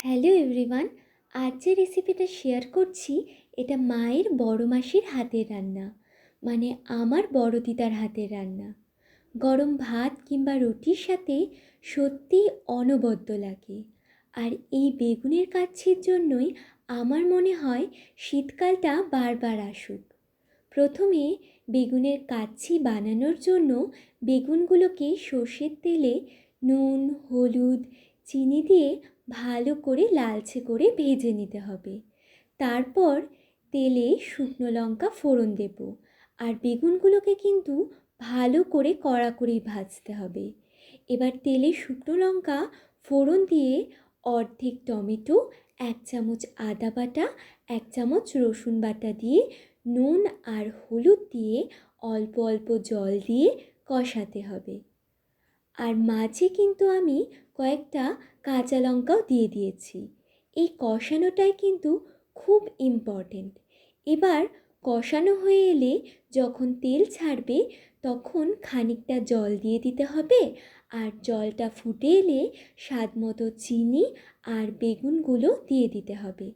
Hello everyone. আজ যে রেসিপিটা শেয়ার করছি এটা মায়ের বড় মাসির হাতের রান্না, মানে আমার বড় দিদার হাতের রান্না। গরম ভাত কিংবা রুটির সাথে সত্যি অনবদ্য লাগে। আর এই বেগুনের কাচ্ছির জন্যই আমার মনে হয় শীতকালটা বারবার আসুক। প্রথমে বেগুনের কাচ্ছি বানানোর জন্য বেগুনগুলোকে সর্ষের তেলে নুন, হলুদ, চিনি দিয়ে ভালো করে লালচে করে ভেজে নিতে হবে। তারপর তেলে শুকনো লঙ্কা ফোড়ন দেব। আর বেগুনগুলোকে কিন্তু ভালো করে কড়া করেই ভাজতে হবে। এবার তেলে শুকনো লঙ্কা ফোড়ন দিয়ে অর্ধেক টমেটো, 1 চামচ আদা বাটা, 1 চামচ রসুন বাটা দিয়ে নুন আর হলুদ দিয়ে অল্প অল্প জল দিয়ে কষাতে হবে। আর মাঝে কিন্তু আমি কয়েকটা কাঁচা লঙ্কাও দিয়ে দিয়েছি। এই কষানোটাই কিন্তু খুব ইম্পর্টেন্ট। এবার কষানো হয়ে এলে যখন তেল ছাড়বে তখন খানিকটা জল দিয়ে দিতে হবে। আর জলটা ফুটে এলে স্বাদ মতো চিনি আর বেগুনগুলো দিয়ে দিতে হবে।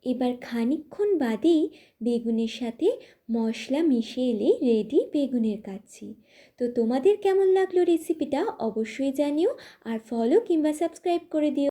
এবার খানিকক্ষণ বাদেই বেগুনের সাথে মশলা মিশে এলে রেডি বেগুনের কাচ্ছি। তো তোমাদের কেমন লাগলো রেসিপিটা অবশ্যই জানিও, আর ফলো কিংবা সাবস্ক্রাইব করে দিও।